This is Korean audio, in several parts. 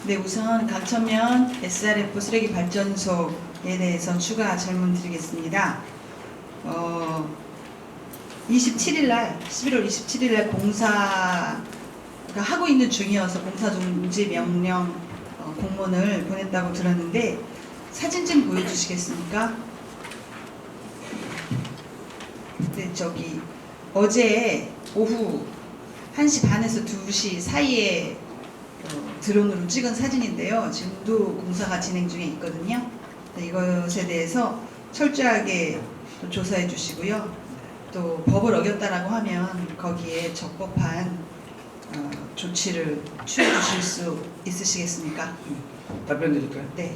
네, 우선 강천면 SRF 쓰레기 발전소에 대해서 추가 질문 드리겠습니다. 27일날 11월 27일날 공사가 하고 있는 중이어서 공사 중지 명령 공문을 보냈다고 들었는데 사진 좀 보여주시겠습니까? 네, 저기 어제 오후 1시 반에서 2시 사이에 드론으로 찍은 사진인데요. 지금도 공사가 진행 중에 있거든요. 네, 이것에 대해서 철저하게 또 조사해 주시고요. 또 법을 어겼다라고 하면 거기에 적법한 조치를 취해 주실 수 있으시겠습니까? 답변 드릴까요? 네.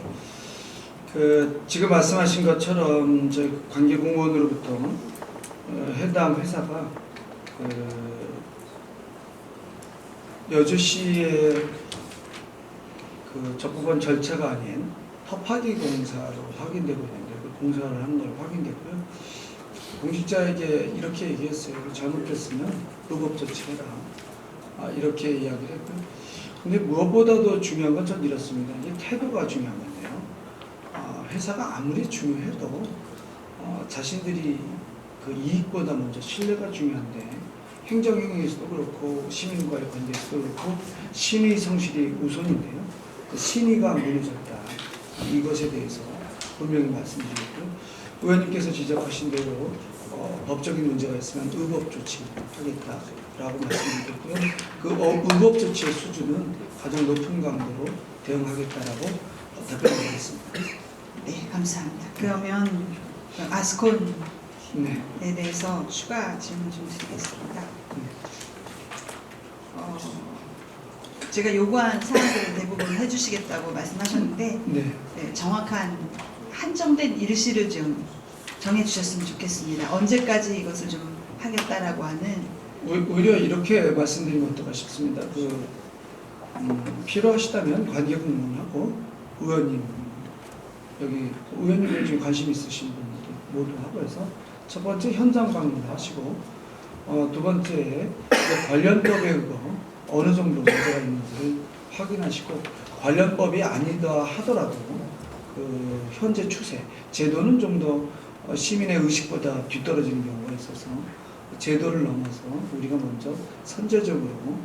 지금 말씀하신 것처럼 저희 관계 공무원으로부터 해당 회사가 여주시의 적법한 절차가 아닌 허파기 공사로 확인되고 있는데 그 공사를 하는 걸 확인됐고요. 공직자에게 이렇게 얘기했어요. 잘못됐으면 의법 조치해라. 이렇게 이야기를 했고요. 근데 무엇보다도 중요한 건 전 이렇습니다. 이게 태도가 중요한 건데요. 회사가 아무리 중요해도 자신들이 그 이익보다 먼저 신뢰가 중요한데 행정행위에서도 그렇고 시민과의 관계에서도 그렇고 신의 성실이 우선인데요. 그 신의가 무너졌다. 이것에 대해서 분명히 말씀드렸고요. 의원님께서 지적하신 대로 법적인 문제가 있으면 의법 조치하겠다라고 말씀드렸고요. 그 의법 조치의 수준은 가장 높은 강도로 대응하겠다라고 답변드리겠습니다. 네, 감사합니다. 그러면 아스콘에 네. 대해서 추가 질문 좀 드리겠습니다. 제가 요구한 사항들을 대부분 해주시겠다고 말씀하셨는데 네. 네, 정확한 한정된 일시를 좀 정해주셨으면 좋겠습니다. 언제까지 이것을 좀 하겠다라고 하는. 오히려 이렇게 말씀드리면 어떨까 싶습니다. 필요하시다면 관계공무원하고 의원님, 여기 의원님들 지금 관심 있으신 분들 모두 하고 해서 첫 번째 현장 방문을 하시고 두 번째 관련법에 어느 정도 문제가 있는지를 확인하시고 관련법이 아니다 하더라도 현재 추세, 제도는 좀 더 시민의 의식보다 뒤떨어지는 경우가 있어서 제도를 넘어서 우리가 먼저 선제적으로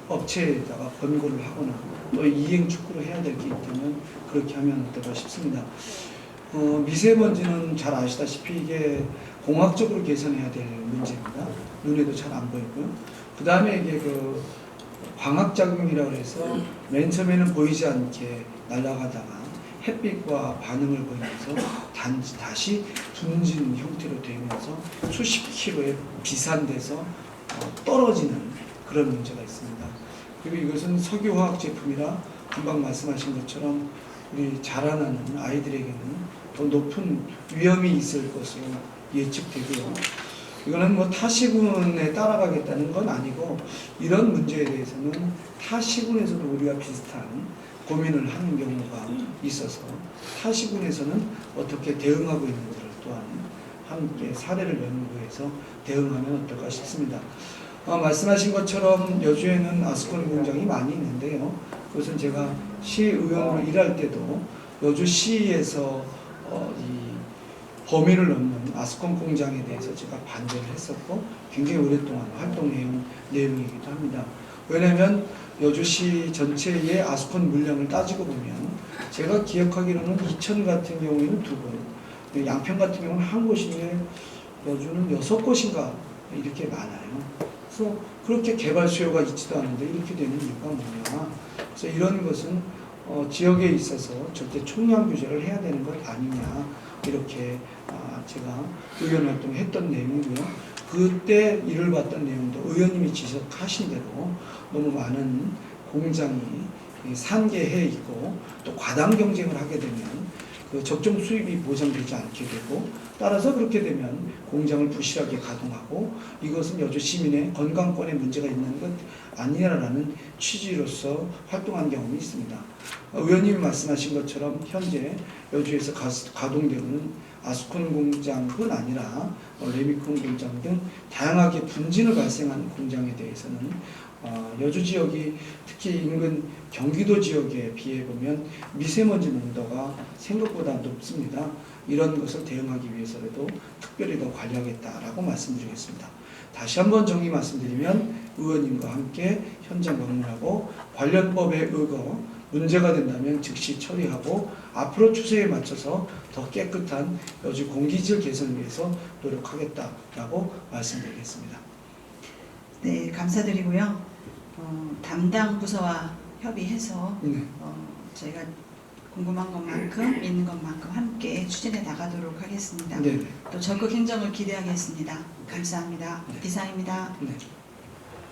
업체에다가 권고를 하거나 또 이행 축구를 해야 될 게 있다면 그렇게 하면 어떨까 싶습니다. 미세먼지는 잘 아시다시피 이게 공학적으로 개선해야 될 문제입니다. 눈에도 잘 안 보이고요. 그 다음에 이게 광학작용이라고 해서 맨 처음에는 보이지 않게 날아가다가 햇빛과 반응을 보이면서 다시 둔진 형태로 되면서 수십 킬로에 비산돼서 떨어지는 그런 문제가 있습니다. 그리고 이것은 석유화학 제품이라 금방 말씀하신 것처럼 우리 자라나는 아이들에게는 더 높은 위험이 있을 것으로 예측되고요. 이거는 타 시군에 따라가겠다는 건 아니고 이런 문제에 대해서는 타 시군에서도 우리와 비슷한 고민을 하는 경우가 있어서 타 시군에서는 어떻게 대응하고 있는 것을 또한 함께 사례를 연구해서 대응하면 어떨까 싶습니다. 말씀하신 것처럼 여주에는 아스콘 공장이 많이 있는데요. 그것은 제가 시의원으로 일할 때도 여주시에서 이 범위를 넘는 아스콘 공장에 대해서 제가 반대를 했었고 굉장히 오랫동안 활동 내용이기도 합니다. 왜냐하면 여주시 전체의 아스콘 물량을 따지고 보면 제가 기억하기로는 이천 같은 경우에는 2곳, 양평 같은 경우는 한 곳인데 여주는 6곳인가 이렇게 많아요. 그래서 그렇게 개발 수요가 있지도 않은데 이렇게 되는 이유가 뭐냐. 그래서 이런 것은 지역에 있어서 절대 총량 규제를 해야 되는 것 아니냐. 이렇게 제가 의원 활동을 했던 내용이고요. 그때 일을 봤던 내용도 의원님이 지적하신 대로 너무 많은 공장이 산계해 있고 또 과당 경쟁을 하게 되면 적정 수입이 보장되지 않게 되고 따라서 그렇게 되면 공장을 부실하게 가동하고 이것은 여주 시민의 건강권에 문제가 있는 것 아니냐라는 취지로서 활동한 경험이 있습니다. 의원님이 말씀하신 것처럼 현재 여주에서 가동되는 아스콘 공장뿐 아니라 레미콘 공장 등 다양하게 분진을 발생하는 공장에 대해서는 여주 지역이 특히 인근 경기도 지역에 비해 보면 미세먼지 농도가 생각보다 높습니다. 이런 것을 대응하기 위해서라도 특별히 더 관리하겠다라고 말씀드리겠습니다. 다시 한번 정리 말씀드리면 의원님과 함께 현장 방문하고 관련 법에 의거 문제가 된다면 즉시 처리하고 앞으로 추세에 맞춰서 더 깨끗한 여주 공기질 개선을 위해서 노력하겠다라고 말씀드리겠습니다. 네, 감사드리고요. 담당 부서와 협의해서 네. 저희가 궁금한 것만큼 있는 것만큼 함께 추진해 나가도록 하겠습니다. 네. 또 적극 행정을 기대하겠습니다. 감사합니다. 네. 이상입니다. 네.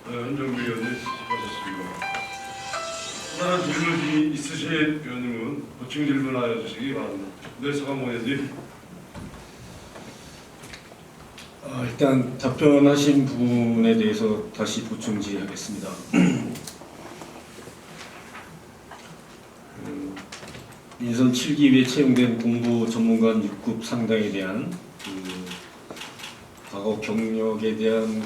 한정규 의원님 수고하셨습니다. 또 다른 질문이 있으신 의원님은 보충 질문하여 주시기 바랍니다. 네, 서강모 의원님. 일단 답변하신 부분에 대해서 다시 보충 질의하겠습니다. 인선 7기위에 채용된 공부 전문관 6급 상당에 대한 과거 경력에 대한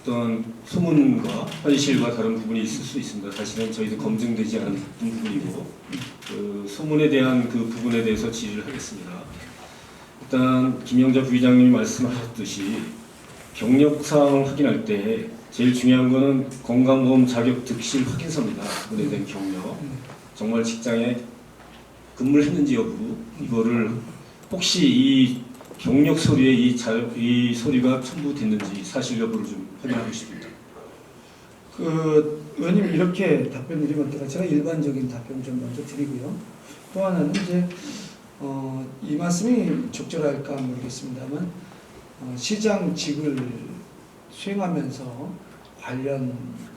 어떤 소문과 현실과 다른 부분이 있을 수 있습니다. 사실은 저희도 검증되지 않은 부분이고 소문에 대한 그 부분에 대해서 질의를 하겠습니다. 일단 김영자 부의장님이 말씀하셨듯이 경력 사항을 확인할 때 제일 중요한 거는 건강보험 자격 득실 확인서입니다. 그분에 대한 경력, 정말 직장에 근무를 했는지 여부, 이거를 혹시 이 경력 서류에 이 서류가 첨부됐는지 사실 여부를 좀 확인하고 싶습니다. 의원님 이렇게 답변 드리면 어떨까? 제가 일반적인 답변 좀 먼저 드리고요. 또 하나는 이제 이 말씀이 적절할까 모르겠습니다.만 시장직을 수행하면서 관련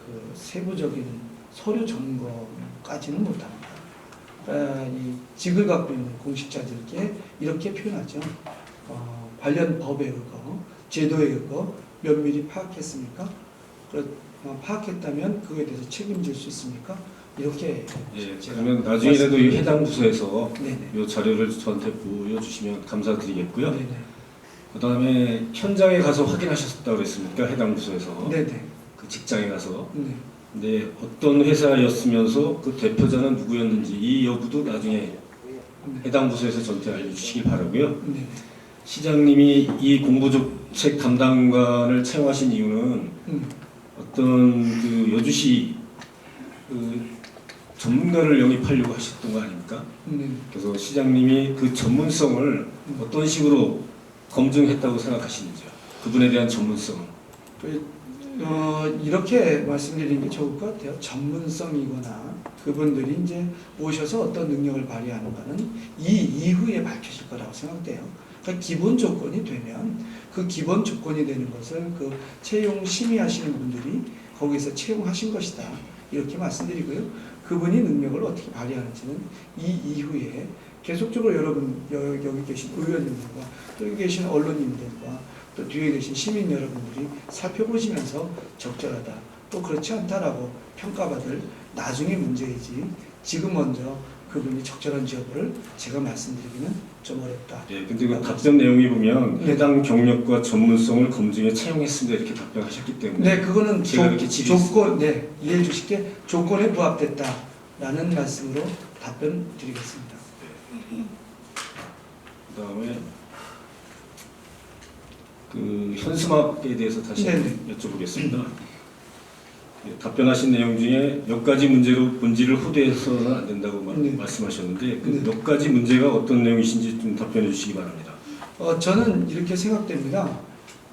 그 세부적인 서류 점검까지는 못합니다. 이 직을 갖고 있는 공직자들께 이렇게 표현하죠. 관련 법에 의거, 제도에 의거 면밀히 파악했습니까? 파악했다면 그거에 대해서 책임질 수 있습니까? 이렇게. 예, 그러면 나중에라도 이 해당 부서에서 네네. 이 자료를 저한테 보여주시면 감사드리겠고요. 네네. 그 다음에 현장에 가서 확인하셨다고 그랬습니까? 해당 부서에서. 네네. 그 직장에 가서. 네. 근데 어떤 회사였으면서 그 대표자는 누구였는지 이 여부도 나중에 해당 부서에서 저한테 알려주시기 바라고요. 네. 시장님이 이 공보정책 담당관을 채용하신 이유는 어떤 그 여주시 그 전문가를 영입하려고 하셨던 거 아닙니까? 그래서 시장님이 그 전문성을 어떤 식으로 검증했다고 생각하시는지요? 그분에 대한 전문성은? 이렇게 말씀드리는 게 좋을 것 같아요. 전문성이거나 그분들이 이제 오셔서 어떤 능력을 발휘하는가는 이 이후에 밝혀질 거라고 생각돼요. 그러니까 기본 조건이 되면 그 기본 조건이 되는 것을 그 채용 심의하시는 분들이 거기서 채용하신 것이다. 이렇게 말씀드리고요. 그분이 능력을 어떻게 발휘하는지는 이 이후에 계속적으로 여러분 여기 계신 의원님들과 또 여기 계신 언론인들과 또 뒤에 계신 시민 여러분들이 살펴보시면서 적절하다 또 그렇지 않다라고 평가받을 나중에 문제이지 지금 먼저 그분이 적절한지 여부를 제가 말씀드리기는 좀 어렵다. 예, 근데 그 답변 내용이 보면 해당 경력과 전문성을 검증해 채용했습니다 이렇게 답변하셨기 때문에 네, 그거는 제가 이렇게 조건, 네, 이해해 주실게 조건에 부합됐다라는 말씀으로 답변 드리겠습니다. 그다음에 그 현수막에 대해서 다시 여쭤보겠습니다. 예, 답변하신 내용 중에 몇 가지 문제로 본질을 호도해서는 안 된다고 말씀하셨는데 그 몇 가지 문제가 어떤 내용이신지 좀 답변해 주시기 바랍니다. 저는 이렇게 생각됩니다.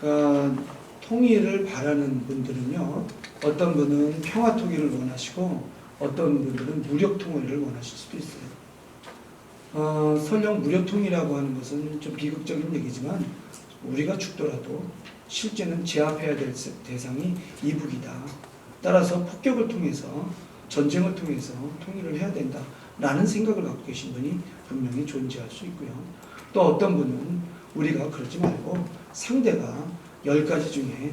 그러니까 통일을 바라는 분들은요, 어떤 분은 평화 통일을 원하시고 어떤 분들은 무력 통일을 원하실 수도 있어요. 설령 무력 통일이라고 하는 것은 좀 비극적인 얘기지만 우리가 죽더라도 실제는 제압해야 될 대상이 이북이다. 따라서 폭격을 통해서 전쟁을 통해서 통일을 해야 된다라는 생각을 갖고 계신 분이 분명히 존재할 수 있고요. 또 어떤 분은 우리가 그러지 말고 상대가 10가지 중에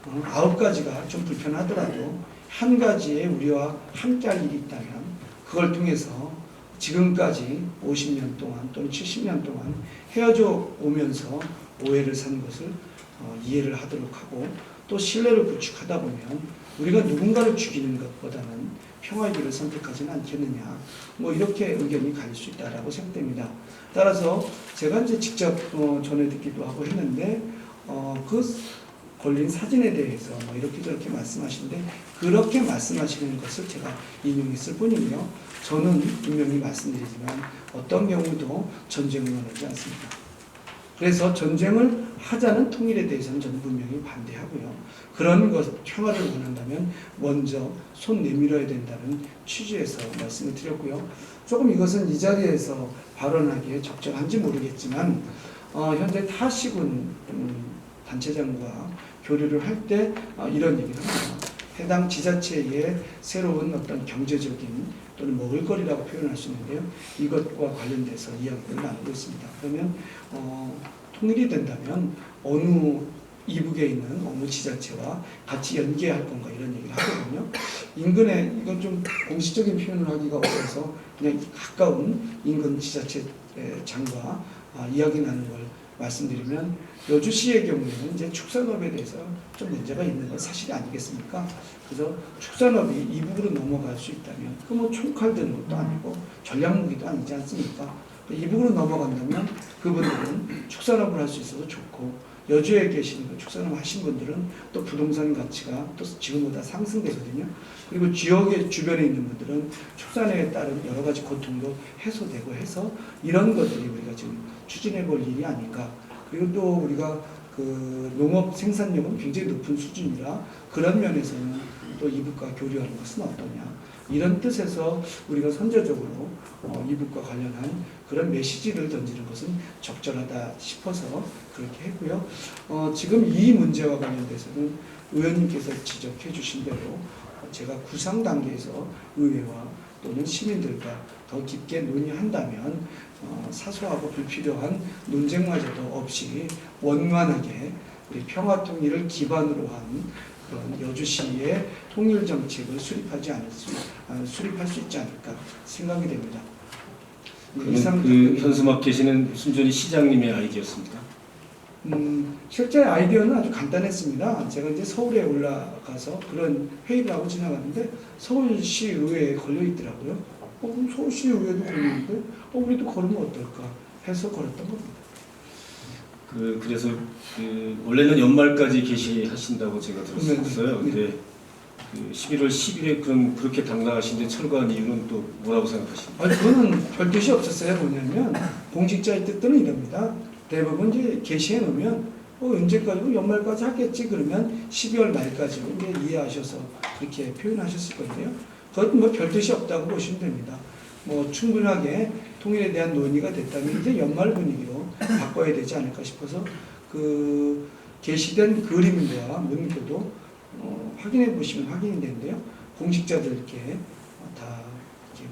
9가지가 좀 불편하더라도 한 가지에 우리와 함께할 일이 있다면 그걸 통해서 지금까지 50년 동안 또는 70년 동안 헤어져 오면서 오해를 산 것을 이해를 하도록 하고 또 신뢰를 구축하다 보면 우리가 누군가를 죽이는 것보다는 평화의 길을 선택하지는 않겠느냐, 뭐 이렇게 의견이 갈릴 수 있다라고 생각됩니다. 따라서 제가 이제 직접 전해 듣기도 하고 했는데 그 걸린 사진에 대해서 뭐 이렇게 저렇게 말씀하시는데 그렇게 말씀하시는 것을 제가 인용했을 뿐이며 저는 분명히 말씀드리지만 어떤 경우도 전쟁을 원하지 않습니다. 그래서 전쟁을 하자는 통일에 대해서는 저는 분명히 반대하고요. 그런 것, 평화를 원한다면 먼저 손 내밀어야 된다는 취지에서 말씀을 드렸고요. 조금 이것은 이 자리에서 발언하기에 적절한지 모르겠지만 현재 타시군 단체장과 교류를 할 때 이런 얘기를 합니다. 해당 지자체의 새로운 어떤 경제적인 또는 먹을거리라고 표현할 수 있는데요. 이것과 관련돼서 이야기를 나누고 있습니다. 그러면 통일이 된다면 어느 이북에 있는 어느 지자체와 같이 연계할 건가 이런 얘기를 하거든요. 인근에 이건 좀 공식적인 표현을 하기가 어려서 그냥 가까운 인근 지자체장과 이야기 나누는 걸 말씀드리면 여주시의 경우에는 이제 축산업에 대해서 좀 문제가 있는 건 사실이 아니겠습니까? 그래서 축산업이 이북으로 넘어갈 수 있다면 그 뭐 총칼 드는 것도 아니고 전략무기도 아니지 않습니까? 이북으로 넘어간다면 그분들은 축산업을 할 수 있어서 좋고 여주에 계시는 축산업 하신 분들은 또 부동산 가치가 또 지금보다 상승되거든요. 그리고 지역의 주변에 있는 분들은 축산에 따른 여러 가지 고통도 해소되고 해서 이런 것들이 우리가 지금 추진해 볼 일이 아닌가. 그리고 또 우리가 그 농업 생산력은 굉장히 높은 수준이라 그런 면에서는 또 이북과 교류하는 것은 어떠냐. 이런 뜻에서 우리가 선제적으로 이북과 관련한 그런 메시지를 던지는 것은 적절하다 싶어서 그렇게 했고요. 지금 이 문제와 관련돼서는 의원님께서 지적해 주신 대로 제가 구상 단계에서 의회와 또는 시민들과 더 깊게 논의한다면 사소하고 불필요한 논쟁마저도 없이 원만하게 우리 평화통일을 기반으로 한 그런 여주시의 통일 정책을 수립할 수 있지 않을까 생각이 됩니다. 그러면 그 현수막 계시는 순전히 시장님의 아이디어였습니까? 실제 아이디어는 아주 간단했습니다. 제가 이제 서울에 올라가서 그런 회의를 하고 지나갔는데 서울시 의회에 걸려 있더라고요. 그럼 서울시 의회도 걸리는데 우리도 걸으면 어떨까 해서 걸었던 겁니다. 그래서 원래는 연말까지 게시하신다고 제가 들었어요. 네. 근데 11월 10일에 그렇게 당당하신데 철거한 이유는 또 뭐라고 생각하십니까? 아니, 그거는 별 뜻이 없었어요. 뭐냐면 공직자의 뜻들은 이럽니다. 대부분 이제 게시해 놓으면 언제까지 연말까지 하겠지 그러면 12월 말까지로 이제 이해하셔서 그렇게 표현하셨을 건데요. 그것은 뭐 별 뜻이 없다고 보시면 됩니다. 뭐 충분하게 통일에 대한 논의가 됐다면 이제 연말 분위기로 바꿔야 되지 않을까 싶어서 그 게시된 그림과 문구도 확인해 보시면 확인이 되는데요. 공직자들께 다 이게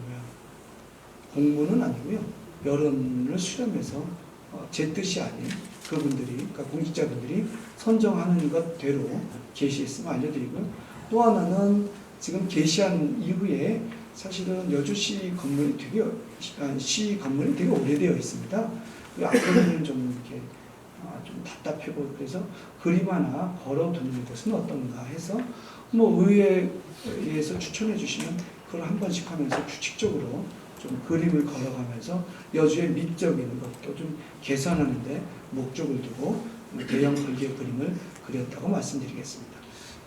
공문은 아니고요. 여론을 수렴해서 제 뜻이 아닌 그분들이, 그러니까 공직자분들이 선정하는 것대로 게시했음을 알려드리고요. 또 하나는 지금 게시한 이후에 사실은 여주시 건물이 시 건물이 되게 오래되어 있습니다. 앞으로는 좀 이렇게 좀 답답하고 그래서 그림 하나 걸어두는 것은 어떤가 해서 뭐 의회에서 추천해 주시면 그걸 한 번씩 하면서 규칙적으로 좀 그림을 걸어가면서 여주의 미적인 것도 좀 개선하는데 목적을 두고 대형 걸개 그림을 그렸다고 말씀드리겠습니다.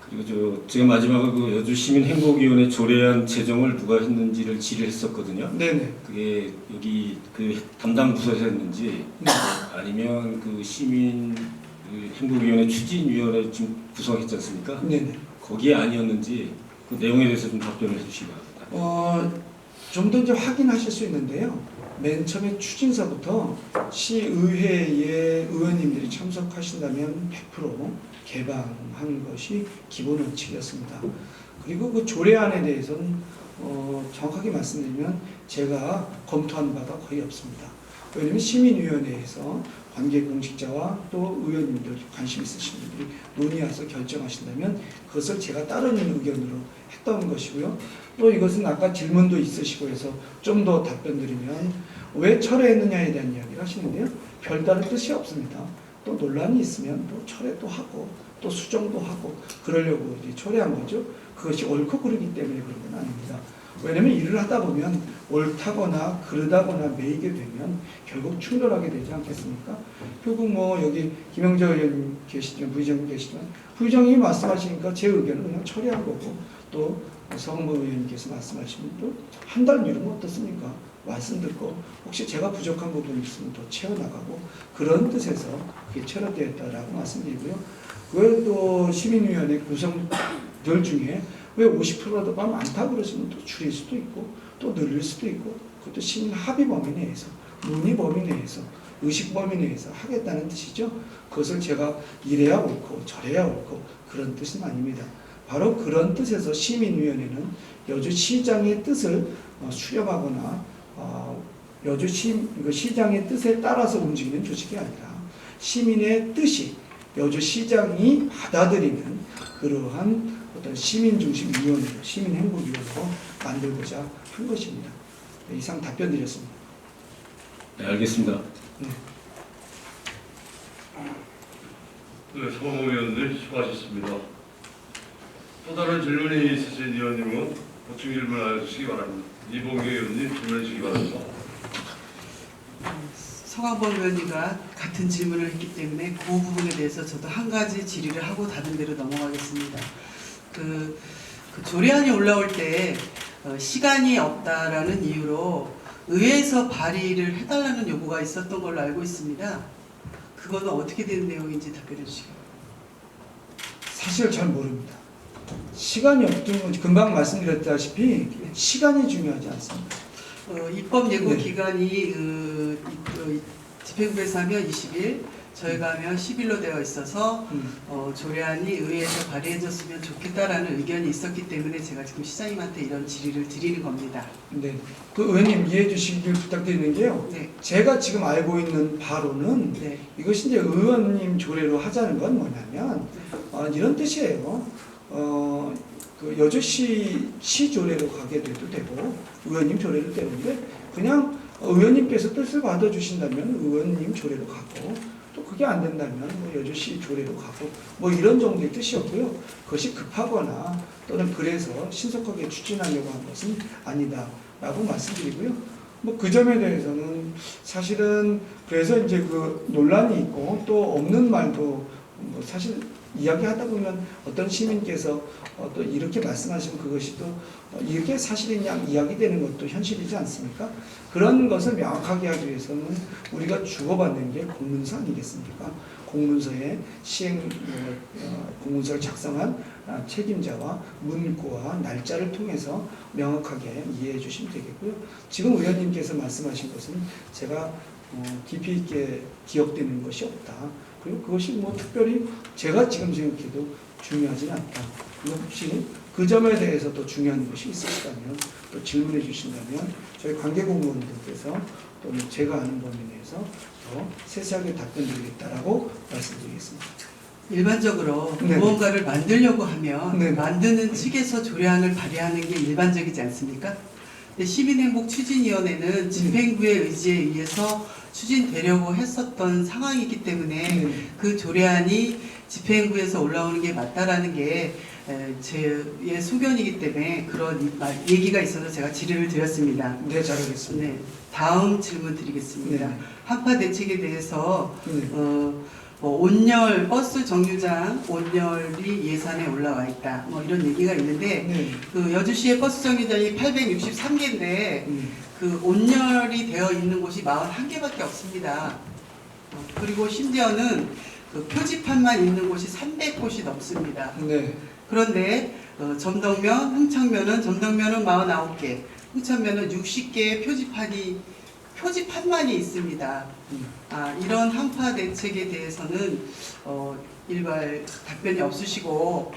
그리고 제가 마지막으로 그 여주시민행복위원회 조례안 제정을 누가 했는지를 질의했었거든요. 네네. 그게 여기 그 담당 부서에서 했는지 아니면 그 시민행복위원회 추진위원회 지금 구성했지 않습니까? 네네. 거기에 아니었는지 그 내용에 대해서 좀 답변을 해주시기 바랍니다. 좀 더 이제 확인하실 수 있는데요. 맨 처음에 추진서부터 시의회의 의원님들이 참석하신다면 100% 개방하는 것이 기본 원칙이었습니다. 그리고 그 조례안에 대해서는 정확하게 말씀드리면 제가 검토한 바가 거의 없습니다. 왜냐하면 시민위원회에서 관계 공직자와 또 의원님들 관심 있으신 분들이 논의해서 결정하신다면 그것을 제가 따르는 의견으로 했던 것이고요. 또 이것은 아까 질문도 있으시고 해서 좀 더 답변 드리면 왜 철회했느냐에 대한 이야기를 하시는데요. 별다른 뜻이 없습니다. 또 논란이 있으면 또 철회도 하고 또 수정도 하고 그러려고 이제 철회한 거죠. 그것이 옳고 그르기 때문에 그런 건 아닙니다. 왜냐하면 일을 하다 보면 옳다거나 그르다거나 매이게 되면 결국 충돌하게 되지 않겠습니까? 결국 뭐 여기 김영재 의원 계시지만 부의장님 계시지만 부의장님이 말씀하시니까 제 의견은 그냥 처리한 거고 또 서흥모 의원님께서 말씀하시면 또 한 달 미루면 어떻습니까? 말씀 듣고 혹시 제가 부족한 부분이 있으면 더 채워나가고 그런 뜻에서 그게 철회되었다라고 말씀드리고요. 왜 또 시민위원회 구성들 중에 왜 50%가 많다고 그러시면 또 줄일 수도 있고 또 늘릴 수도 있고 그것도 시민 합의 범위 내에서 논의 범위 내에서 의식 범위 내에서 하겠다는 뜻이죠. 그것을 제가 이래야 옳고 저래야 옳고 그런 뜻은 아닙니다. 바로 그런 뜻에서 시민위원회는 여주시장의 뜻을 수렴하거나 여주시장의 뜻에 따라서 움직이는 조직이 아니라 시민의 뜻이 여주시장이 받아들이는 그러한 어떤 시민중심위원회로 시민행보위원회로 만들고자 한 것입니다. 네, 이상 답변 드렸습니다. 네, 알겠습니다. 네, 서범 의원님 수고하셨습니다. 또 다른 질문이 있으신 의원님은 보충 질문 알려주시기 바랍니다. 이봉규 의원님 질문 주시기 바랍니다. 서광범 의원님과 같은 질문을 했기 때문에 그 부분에 대해서 저도 한 가지 질의를 하고 다른 데로 넘어가겠습니다. 그 조례안이 올라올 때 시간이 없다라는 이유로 의회에서 발의를 해달라는 요구가 있었던 걸로 알고 있습니다. 그거는 어떻게 된 내용인지 답변해 주시기 바랍니다. 사실 잘 모릅니다. 시간이 없던 건 금방 말씀드렸다시피 시간이 중요하지 않습니다. 입법 예고 네. 기간이 집행부에서 하면 20일, 저희가 하면 10일로 되어 있어서 조례안이 의회에서 발의해졌으면 좋겠다라는 의견이 있었기 때문에 제가 지금 시장님한테 이런 질의를 드리는 겁니다. 네, 그 의원님 이해해 주시길 부탁드리는 게요. 네. 제가 지금 알고 있는 바로는 네. 이것이 이제 의원님 조례로 하자는 건 뭐냐면 이런 뜻이에요. 그 여주시 조례로 가게 돼도 되고 의원님 조례로 되는데 그냥 의원님께서 뜻을 받아주신다면 의원님 조례로 가고 또 그게 안 된다면 뭐 여주시 조례로 가고 뭐 이런 정도의 뜻이었고요. 그것이 급하거나 또는 그래서 신속하게 추진하려고 한 것은 아니다라고 말씀드리고요. 뭐 그 점에 대해서는 사실은 그래서 이제 그 논란이 있고 또 없는 말도 뭐 사실 이야기하다 보면 어떤 시민께서 또 이렇게 말씀하시면 그것이 또 이렇게 사실이냐 이야기되는 것도 현실이지 않습니까? 그런 것을 명확하게 하기 위해서는 우리가 주고받는 게 공문서 아니겠습니까? 공문서의 공문서를 작성한 책임자와 문구와 날짜를 통해서 명확하게 이해해 주시면 되겠고요. 지금 의원님께서 말씀하신 것은 제가 깊이 있게 기억되는 것이 없다. 그리고 그것이 뭐 특별히 제가 지금 생각해도 중요하지는 않다. 혹시 그 점에 대해서 또 중요한 것이 있으시다면 또 질문해 주신다면 저희 관계 공무원들께서 또는 제가 아는 범위 내에서 더 세세하게 답변드리겠다라고 말씀드리겠습니다. 일반적으로 네. 무언가를 만들려고 하면 네. 만드는 측에서 조례안을 발의하는 게 일반적이지 않습니까? 근데 시민행복추진위원회는 집행부의 의지에 의해서 추진되려고 했었던 상황이기 때문에 그 조례안이 집행부에서 올라오는 게 맞다라는 게 제 소견이기 때문에 그런 얘기가 있어서 제가 질의를 드렸습니다. 네, 잘하겠습니다. 네, 다음 질문 드리겠습니다. 네. 한파 대책에 대해서 네. 온열 버스 정류장 온열이 예산에 올라와 있다. 뭐 이런 얘기가 있는데 네. 그 여주시의 버스 정류장이 863개인데 그 온열이 되어 있는 곳이 41개밖에 없습니다. 그리고 심지어는 그 표지판만 있는 곳이 300곳이 넘습니다. 네. 그런데 점덕면, 흥청면은 점덕면은 49개, 흥천면은 60개의 표지판만이 있습니다. 이런 한파 대책에 대해서는 일괄 답변이 없으시고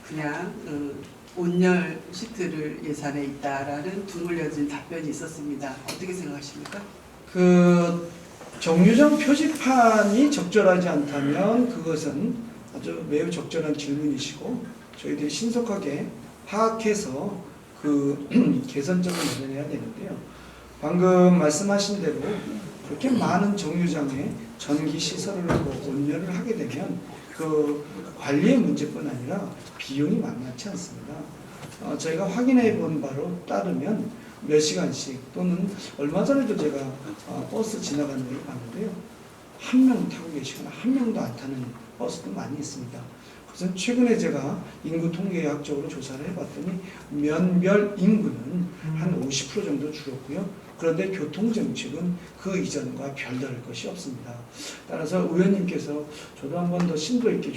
그냥 온열 시트를 예산에 있다라는 두물려진 답변이 있었습니다. 어떻게 생각하십니까? 정류장 표지판이 적절하지 않다면 그것은 아주 매우 적절한 질문이시고 저희들이 신속하게 파악해서 그 개선점을 마련해야 되는데요. 방금 말씀하신 대로 그렇게 많은 정류장에 전기 시설을 하고 운영을 하게 되면 그 관리의 문제뿐 아니라 비용이 만만치 않습니다. 저희가 확인해 본 바로 따르면 몇 시간씩 또는 얼마 전에도 제가 버스 지나가는 걸 봤는데요. 한 명 타고 계시거나 한 명도 안 타는 버스도 많이 있습니다. 그래서 최근에 제가 인구 통계학적으로 조사를 해봤더니 면별 인구는 한 50% 정도 줄었고요. 그런데 교통정책은 그 이전과 별다를 것이 없습니다. 따라서 의원님께서 저도 한 번 더 심도 있게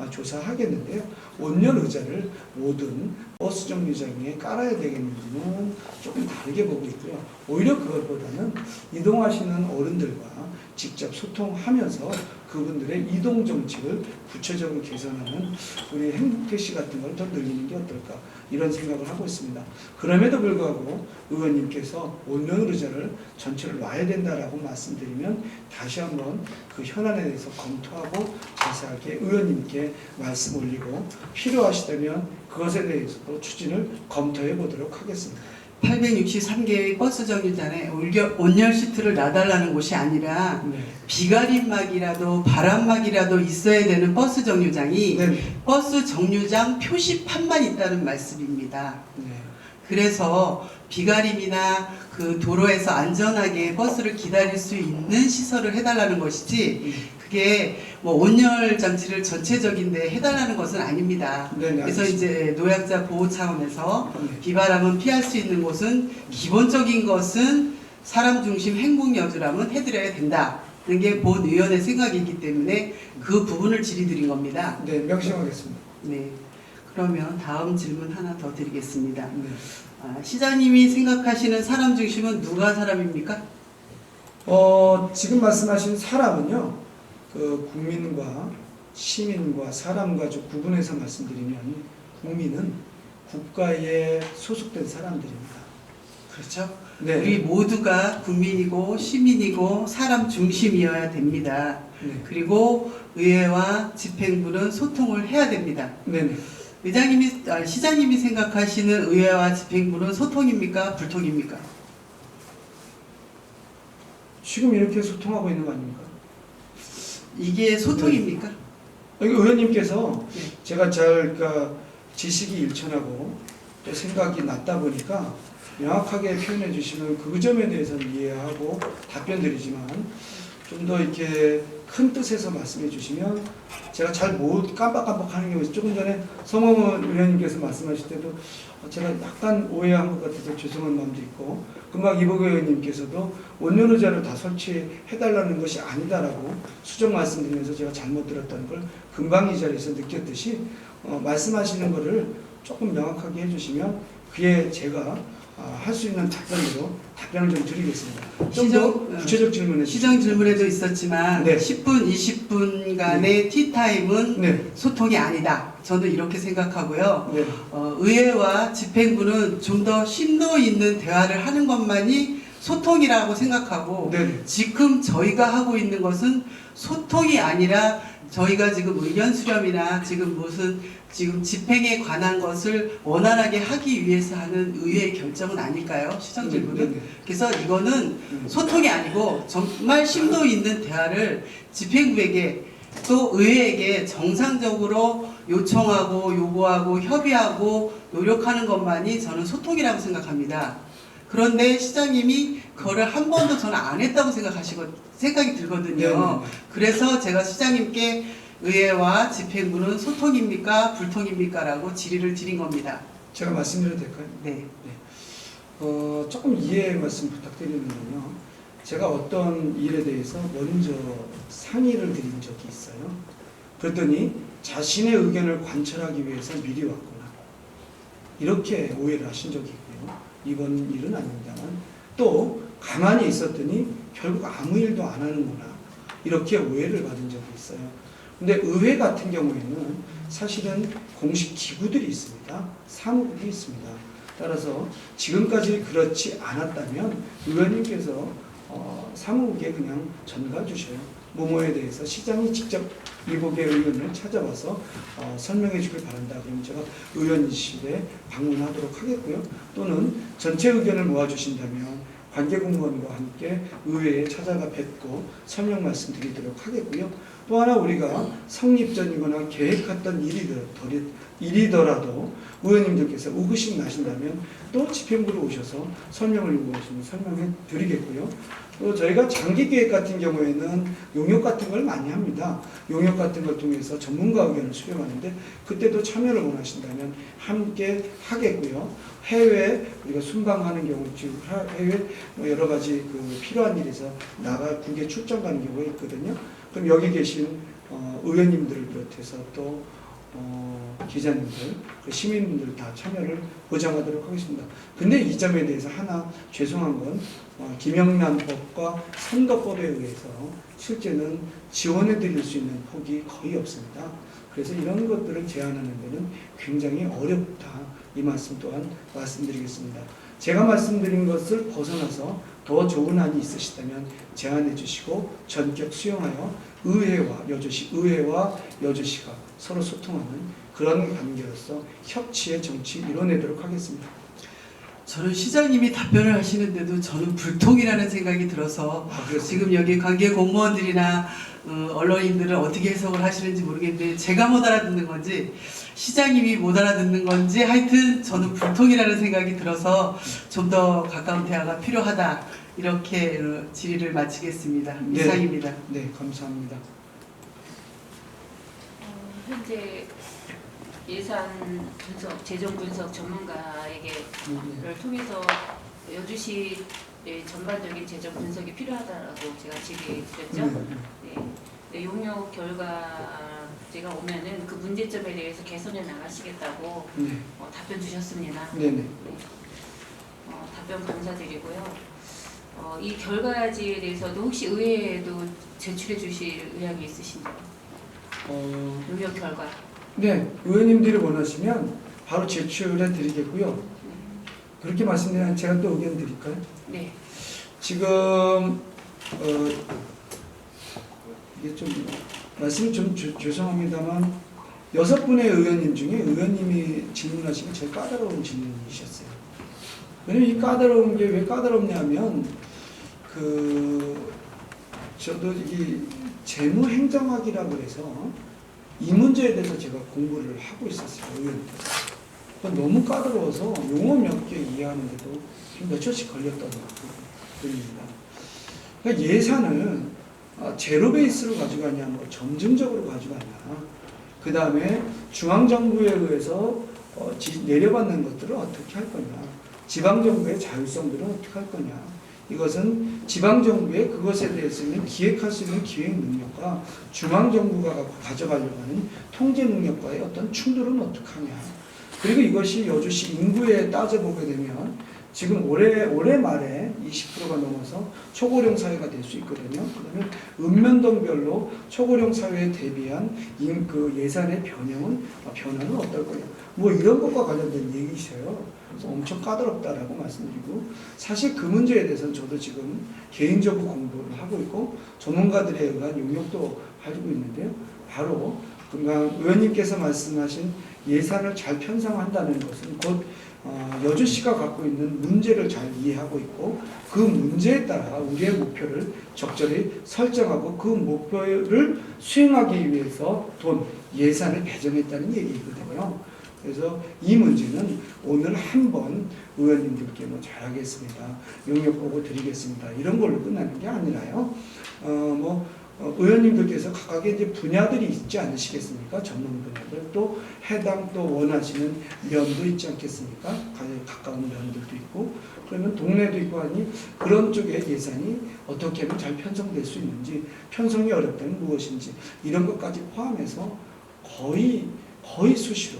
조사하겠는데요. 온열 의자를 모든 버스 정류장에 깔아야 되겠는지는 조금 다르게 보고 있고요. 오히려 그것보다는 이동하시는 어른들과 직접 소통하면서 그분들의 이동 정책을 구체적으로 개선하는 우리 행복택시 같은 걸 더 늘리는 게 어떨까 이런 생각을 하고 있습니다. 그럼에도 불구하고 의원님께서 온열 의자를 전체를 놔야 된다라고 말씀드리면 다시 한번 그 현안에 대해서 검토하고 자세하게 의원님께 말씀 올리고 필요하시다면 그것에 대해서도 추진을 검토해 보도록 하겠습니다. 863개의 버스 정류장에 온열 시트를 놔달라는 곳이 아니라 네. 비가림막이라도 바람막이라도 있어야 되는 버스 정류장이 네. 버스 정류장 표시판만 있다는 말씀입니다. 네. 그래서 비가림이나 그 도로에서 안전하게 버스를 기다릴 수 있는 시설을 해달라는 것이지 그게 뭐 온열 장치를 전체적인데 해달라는 것은 아닙니다. 네, 네, 그래서 이제 노약자 보호 차원에서 네. 비바람은 피할 수 있는 곳은 기본적인 것은 사람 중심 행복 여주라면 해드려야 된다는 게 본 의원의 생각이기 때문에 그 부분을 질의드린 겁니다. 네, 명심하겠습니다. 네. 그러면 다음 질문 하나 더 드리겠습니다. 네. 시장님이 생각하시는 사람 중심은 누가 사람입니까? 지금 말씀하신 사람은요, 그 국민과 시민과 사람과 좀 구분해서 말씀드리면 국민은 국가에 소속된 사람들입니다. 그렇죠. 네. 우리 모두가 국민이고 시민이고 사람 중심이어야 됩니다. 네. 그리고 의회와 집행부는 소통을 해야 됩니다. 네. 시장님이 생각하시는 의회와 집행부는 소통입니까? 불통입니까? 지금 이렇게 소통하고 있는 거 아닙니까? 이게 소통입니까? 여기 의원님께서 네. 제가 잘 그러니까 지식이 일천하고 또 생각이 낮다 보니까 명확하게 표현해 주시면 그 점에 대해서는 이해하고 답변 드리지만 좀 더 이렇게 큰 뜻에서 말씀해 주시면 제가 잘 못 깜빡깜빡하는 경우가 있어요. 조금 전에 성홍원 의원님께서 말씀하실 때도 제가 약간 오해한 것 같아서 죄송한 마음도 있고 금방 이보경 의원님께서도 온열 의자를 다 설치해달라는 것이 아니다라고 수정 말씀드리면서 제가 잘못 들었다는 걸 금방 이 자리에서 느꼈듯이 말씀하시는 거를 조금 명확하게 해주시면 그에 제가 할 수 있는 답변으로 답변을 좀 드리겠습니다. 좀 더 구체적 질문해 주시죠. 시정 질문에도 있었지만 네. 10분, 20분간의 티타임은 네. 소통이 아니다. 저는 이렇게 생각하고요. 네. 의회와 집행부는 좀 더 심도 있는 대화를 하는 것만이 소통이라고 생각하고 네. 지금 저희가 하고 있는 것은 소통이 아니라 저희가 지금 의견 수렴이나 지금 집행에 관한 것을 원활하게 하기 위해서 하는 의회의 결정은 아닐까요? 시정 질문은. 네. 그래서 이거는 소통이 아니고 정말 심도 있는 대화를 집행부에게 또 의회에게 정상적으로 요청하고 요구하고 협의하고 노력하는 것만이 저는 소통이라고 생각합니다. 그런데 시장님이 그거를 한 번도 저는 안 했다고 생각이 들거든요. 그래서 제가 시장님께 의회와 집행부는 소통입니까? 불통입니까? 라고 질의를 드린 겁니다. 제가 말씀드려도 될까요? 네. 조금 이해 말씀 부탁드리는군요. 제가 어떤 일에 대해서 먼저 상의를 드린 적이 있어요. 그랬더니 자신의 의견을 관철하기 위해서 미리 왔구나. 이렇게 오해를 하신 적이 있고요. 이번 일은 아닙니다만 또 가만히 있었더니 결국 아무 일도 안 하는구나. 이렇게 오해를 받은 적이 있어요. 근데 의회 같은 경우에는 사실은 공식 기구들이 있습니다. 사무국이 있습니다. 따라서 지금까지 그렇지 않았다면 의원님께서 사무국에 그냥 전가 주셔요. 뭐뭐에 대해서 시장이 직접 일국의 의원을 찾아와서 설명해 주길 바란다. 그러면 제가 의원실에 방문하도록 하겠고요. 또는 전체 의견을 모아주신다면 관계공무원과 함께 의회에 찾아가 뵙고 설명 말씀드리도록 하겠고요. 또 하나 우리가 성립전이거나 계획했던 일이더라도 의원님들께서 의구심 나신다면 또 집행부로 오셔서 설명을 요구하시면 설명해 드리겠고요. 또 저희가 장기 계획 같은 경우에는 용역 같은 걸 많이 합니다. 용역 같은 걸 통해서 전문가 의견을 수렴하는데 그때도 참여를 원하신다면 함께 하겠고요. 해외 우리가 순방하는 경우 지금 해외 여러 가지 필요한 일에서 국외 출장 가는 경우가 있거든요. 그럼 여기 계신 의원님들을 비롯해서 또 기자님들, 시민분들 다 참여를 보장하도록 하겠습니다. 근데 이 점에 대해서 하나 죄송한 건 김영란법과 선거법에 의해서 실제는 지원해 드릴 수 있는 폭이 거의 없습니다. 그래서 이런 것들을 제안하는 데는 굉장히 어렵다. 이 말씀 또한 말씀드리겠습니다. 제가 말씀드린 것을 벗어나서 더 좋은 안이 있으시다면 제안해 주시고 전격 수용하여 의회와 여주시가 서로 소통하는 그런 관계로서 협치의 정치 이뤄내도록 하겠습니다. 저는 시장님이 답변을 하시는데도 저는 불통이라는 생각이 들어서 그렇습니다. 지금 여기 관계 공무원들이나 언론인들은 어떻게 해석을 하시는지 모르겠는데 제가 못 알아듣는 건지 시장님이 못 알아듣는 건지 하여튼 저는 불통이라는 생각이 들어서 좀 더 가까운 대화가 필요하다 이렇게 질의를 마치겠습니다. 네. 이상입니다. 네, 감사합니다. 현재 예산 분석, 재정 분석 전문가에게를 통해서 여주시 전반적인 재정 분석이 필요하다라고 제가 질의드렸죠. 네, 용역 결과제가 오면은 그 문제점에 대해서 개선해 나가시겠다고 답변 주셨습니다. 네네. 답변 감사드리고요. 이 결과지에 대해서도 혹시 의회에도 제출해 주실 의향이 있으신가요? 용역 결과. 네, 의원님들이 원하시면 바로 제출해 드리겠고요. 그렇게 말씀드리면 제가 또 의견 드릴까요? 네. 지금 이게 좀 말씀이 좀 죄송합니다만 6분의 의원님 중에 의원님이 질문하신 게 제일 까다로운 질문이셨어요. 왜냐면 이 까다로운 게 왜 까다롭냐면 저도 이 재무행정학이라고 해서 이 문제에 대해서 제가 공부를 하고 있었어요. 의원님께서. 너무 까다로워서 용어 몇 개 이해하는데도 몇 초씩 걸렸던 부분입니다. 그러니까 예산을 제로 베이스로 가져가냐, 뭐 점증적으로 가져가냐, 그 다음에 중앙정부에 의해서 내려받는 것들을 어떻게 할 거냐, 지방정부의 자율성들은 어떻게 할 거냐, 이것은 지방정부의 그것에 대해서는 기획할 수 있는 기획 능력과 중앙정부가 가져가려고 하는 통제 능력과의 어떤 충돌은 어떻게 하냐. 그리고 이것이 여주시 인구에 따져보게 되면 지금 올해 말에 20%가 넘어서 초고령 사회가 될 수 있거든요. 그러면 읍면동별로 초고령 사회에 대비한 예산의 변화는 어떨 거냐. 뭐 이런 것과 관련된 얘기셔요. 그래서 엄청 까다롭다라고 말씀드리고 사실 그 문제에 대해서는 저도 지금 개인적으로 공부를 하고 있고 전문가들에 의한 용역도 가지고 있는데요. 바로 금방 의원님께서 말씀하신 예산을 잘 편성한다는 것은 곧 여주시가 갖고 있는 문제를 잘 이해하고 있고 그 문제에 따라 우리의 목표를 적절히 설정하고 그 목표를 수행하기 위해서 예산을 배정했다는 얘기거든요. 그래서 이 문제는 오늘 한번 의원님들께 잘하겠습니다. 용역 보고 드리겠습니다. 이런 걸로 끝나는 게 아니라요. 의원님들께서 각각의 이제 분야들이 있지 않으시겠습니까? 전문 분야들 또 해당 또 원하시는 면도 있지 않겠습니까? 가까운 면들도 있고 그러면 동네도 있고 하니 그런 쪽에 예산이 어떻게 하면 잘 편성될 수 있는지 편성이 어렵다면 무엇인지 이런 것까지 포함해서 거의 수시로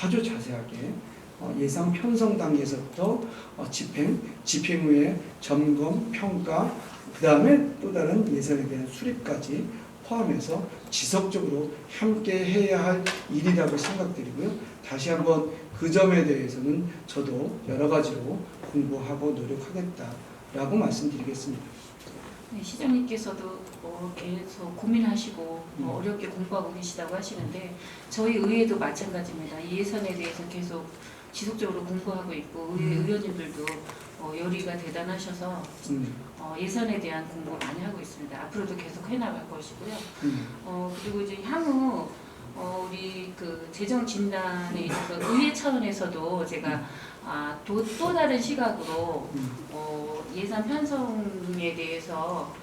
아주 자세하게 예산 편성 단계에서부터 집행 후에 점검, 평가 그 다음에 또 다른 예산에 대한 수립까지 포함해서 지속적으로 함께 해야 할 일이라고 생각드리고요. 다시 한번 그 점에 대해서는 저도 여러 가지로 공부하고 노력하겠다라고 말씀드리겠습니다. 네, 시장님께서도 계속 고민하시고 어렵게 공부하고 계시다고 하시는데 저희 의회도 마찬가지입니다. 이 예산에 대해서 계속 지속적으로 공부하고 있고 의회 의원님들도 열의가 대단하셔서 예산에 대한 공부 많이 하고 있습니다. 앞으로도 계속 해나갈 것이고요. 그리고 이제 향후 우리 그 재정 진단에 있어서 의회 차원에서도 제가 또 다른 시각으로 예산 편성에 대해서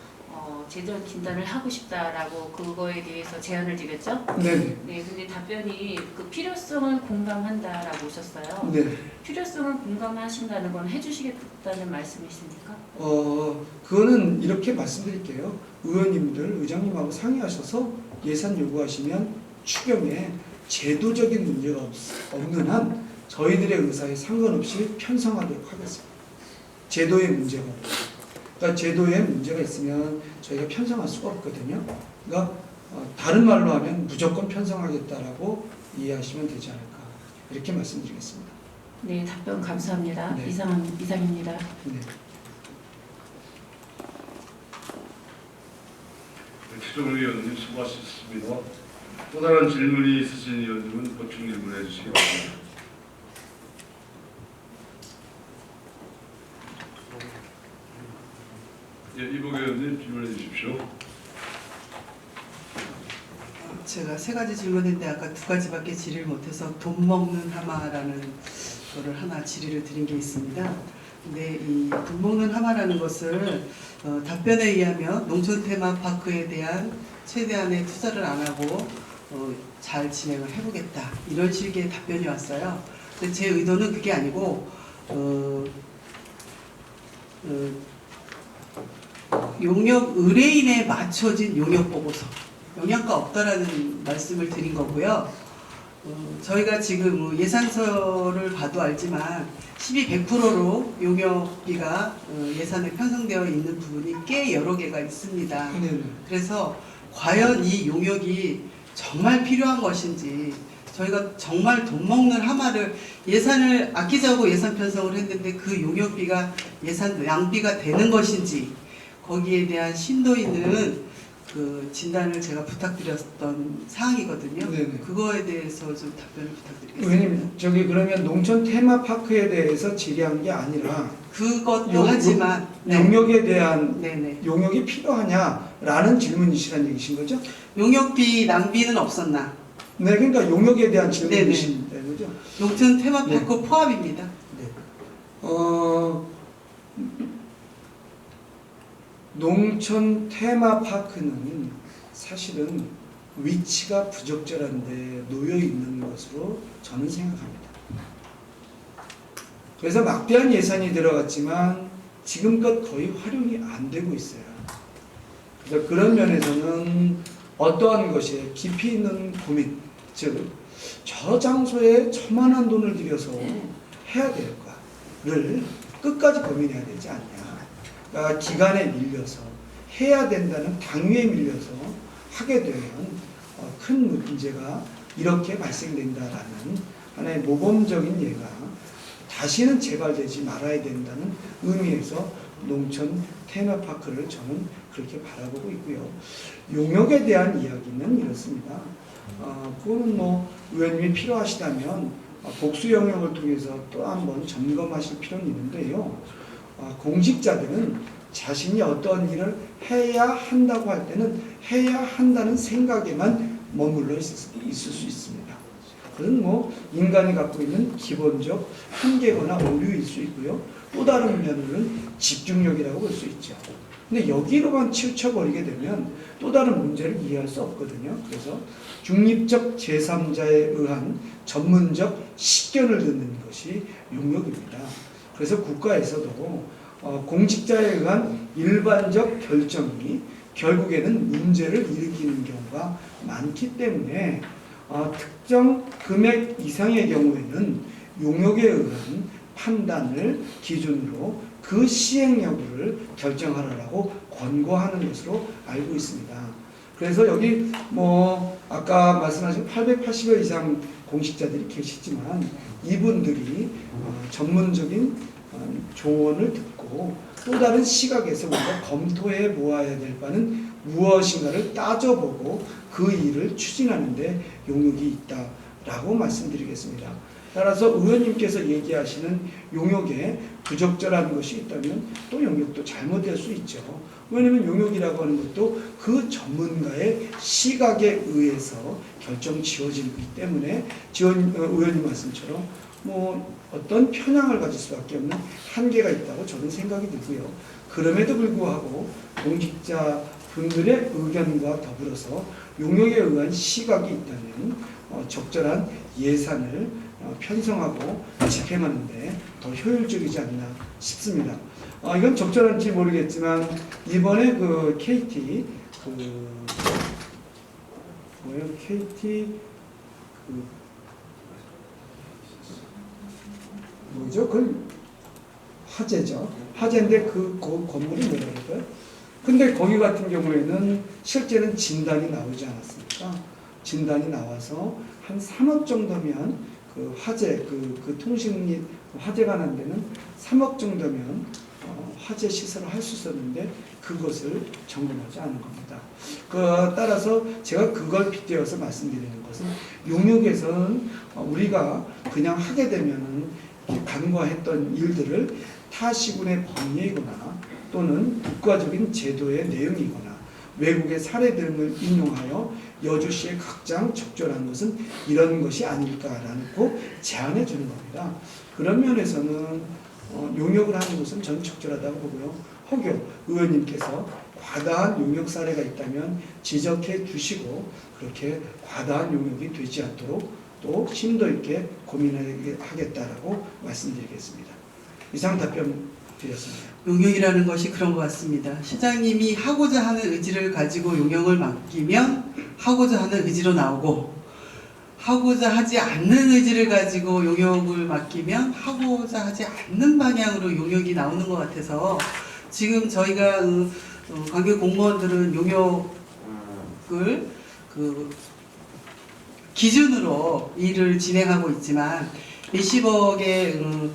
재정 진단을 하고 싶다라고 그거에 대해서 제안을 드렸죠. 네. 네, 근데 답변이 그 필요성을 공감한다라고 오셨어요. 네. 필요성을 공감하신다는 건 해주시겠다는 말씀이십니까? 그거는 이렇게 말씀드릴게요. 의원님들, 의장님하고 상의하셔서 예산 요구하시면 추경에 제도적인 문제가 없는 한 저희들의 의사에 상관없이 편성하도록 하겠습니다. 제도의 문제가 없고. 그러니까 제도에 문제가 있으면 저희가 편성할 수가 없거든요. 그러니까 다른 말로 하면 무조건 편성하겠다라고 이해하시면 되지 않을까. 이렇게 말씀드리겠습니다. 네, 답변 감사합니다. 네. 이상입니다. 네. 최종 의원님 수고하셨습니다. 또 다른 질문이 있으신 의원님은 보충 질문해 주시기 바랍니다. 예, 이복 의원님 질문해 주십시오. 제가 3가지 질문했는데 아까 2가지밖에 질의를 못해서 돈 먹는 하마라는 거를 하나 질의를 드린 게 있습니다. 근데 이 돈 먹는 하마라는 것을 답변에 의하면 농촌 테마파크에 대한 최대한의 투자를 안 하고 잘 진행을 해보겠다 이런 식의 답변이 왔어요. 근데 제 의도는 그게 아니고 용역 의뢰인에 맞춰진 용역 보고서 영양가 없다라는 말씀을 드린 거고요. 저희가 지금 예산서를 봐도 알지만 12% 100%로 용역비가 예산에 편성되어 있는 부분이 꽤 여러 개가 있습니다. 네. 그래서 과연 이 용역이 정말 필요한 것인지 저희가 정말 돈 먹는 하마를 예산을 아끼자고 예산 편성을 했는데 그 용역비가 예산 낭비가 되는 것인지 거기에 대한 심도 있는 그 진단을 제가 부탁드렸던 사항이거든요. 네네. 그거에 대해서 좀 답변을 부탁드리겠습니다. 의원님, 그러면 농촌 테마파크에 대해서 질의한 게 아니라 그것도 하지만 용역에 대한 네네. 용역이 필요하냐라는 질문이시란 얘기신 거죠? 용역비 낭비는 없었나? 네, 그러니까 용역에 대한 질문이십니다, 그죠? 농촌 테마파크 포함입니다. 농촌 테마파크는 사실은 위치가 부적절한데 놓여 있는 것으로 저는 생각합니다. 그래서 막대한 예산이 들어갔지만 지금껏 거의 활용이 안 되고 있어요. 그래서 그런 면에서는 어떠한 것에 깊이 있는 고민, 즉 저 장소에 저만한 돈을 들여서 해야 될까를 끝까지 고민해야 되지 않냐. 그러니까 기간에 밀려서 해야 된다는 당위에 밀려서 하게 되면 큰 문제가 이렇게 발생된다라는 하나의 모범적인 예가 다시는 재발되지 말아야 된다는 의미에서 농촌 테마파크를 저는 그렇게 바라보고 있고요. 용역에 대한 이야기는 이렇습니다. 그거는 의원님이 필요하시다면 복수 영역을 통해서 또 한번 점검하실 필요는 있는데요. 공직자들은 자신이 어떤 일을 해야 한다고 할 때는 해야 한다는 생각에만 머물러 있을 수 있습니다. 그건 인간이 갖고 있는 기본적 한계거나 오류일 수 있고요. 또 다른 면으로는 집중력이라고 볼 수 있죠. 근데 여기로만 치우쳐버리게 되면 또 다른 문제를 이해할 수 없거든요. 그래서 중립적 제3자에 의한 전문적 식견을 듣는 것이 용역입니다. 그래서 국가에서도 공직자에 의한 일반적 결정이 결국에는 문제를 일으키는 경우가 많기 때문에 특정 금액 이상의 경우에는 용역에 의한 판단을 기준으로 그 시행 여부를 결정하라고 권고하는 것으로 알고 있습니다. 그래서 여기 아까 말씀하신 880여 이상 공직자들이 계시지만 이분들이 전문적인 조언을 듣고 또 다른 시각에서 우리가 검토해 보아야 될 바는 무엇인가를 따져보고 그 일을 추진하는데 용역이 있다라고 말씀드리겠습니다. 따라서 의원님께서 얘기하시는 용역에 부적절한 것이 있다면 또 용역도 잘못될 수 있죠. 왜냐하면 용역이라고 하는 것도 그 전문가의 시각에 의해서 결정 지어지기 때문에 의원님 말씀처럼 뭐 어떤 편향을 가질 수밖에 없는 한계가 있다고 저는 생각이 들고요. 그럼에도 불구하고 공직자 분들의 의견과 더불어서 용역에 의한 시각이 있다면 적절한 예산을 편성하고 집행하는데 더 효율적이지 않나 싶습니다. 이건 적절한지 모르겠지만 이번에 그 KT 뭐죠? 그 화재죠. 화재인데 그 건물이 뭐라 그럴까요? 근데 거기 같은 경우에는 실제는 진단이 나오지 않았습니까? 진단이 나와서 한 3억 정도면 그 화재, 그 통신이 화재가 난 데는 3억 정도면 화재 시설을 할 수 있었는데 그것을 점검하지 않은 겁니다. 따라서 제가 그걸 빗대어서 말씀드리는 것은 용역에서는 우리가 그냥 하게 되면은 간과했던 일들을 타 시군의 법리이거나 또는 국가적인 제도의 내용이거나 외국의 사례 등을 인용하여 여주시의 각장 적절한 것은 이런 것이 아닐까라고 제안해 주는 겁니다. 그런 면에서는 용역을 하는 것은 저는 적절하다고 보고요. 혹여 의원님께서 과다한 용역 사례가 있다면 지적해 주시고 그렇게 과다한 용역이 되지 않도록 또 심도 있게 고민하겠다라고 말씀드리겠습니다. 이상 답변 드렸습니다. 용역이라는 것이 그런 것 같습니다. 시장님이 하고자 하는 의지를 가지고 용역을 맡기면 하고자 하는 의지로 나오고 하고자 하지 않는 의지를 가지고 용역을 맡기면 하고자 하지 않는 방향으로 용역이 나오는 것 같아서 지금 저희가 관계 공무원들은 용역을 기준으로 일을 진행하고 있지만 몇십억의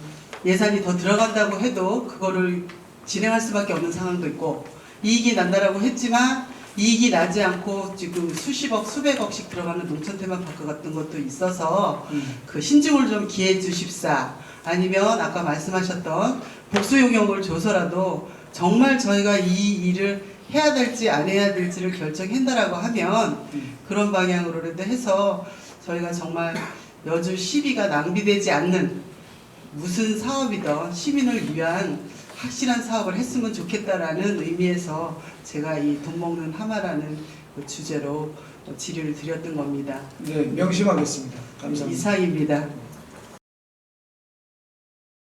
예산이 더 들어간다고 해도 그거를 진행할 수밖에 없는 상황도 있고 이익이 난다라고 했지만 이익이 나지 않고 지금 수십억, 수백억씩 들어가는 농촌테마파크 같은 것도 있어서 그 신중을 좀 기해 주십사 아니면 아까 말씀하셨던 복수 용역을 줘서라도 정말 저희가 이 일을 해야 될지 안 해야 될지를 결정한다라고 하면 그런 방향으로라도 해서 저희가 정말 여주 시비가 낭비되지 않는 무슨 사업이든 시민을 위한 확실한 사업을 했으면 좋겠다라는 의미에서 제가 이 돈 먹는 하마라는 그 주제로 질의를 드렸던 겁니다. 네, 명심하겠습니다. 감사합니다. 이상입니다.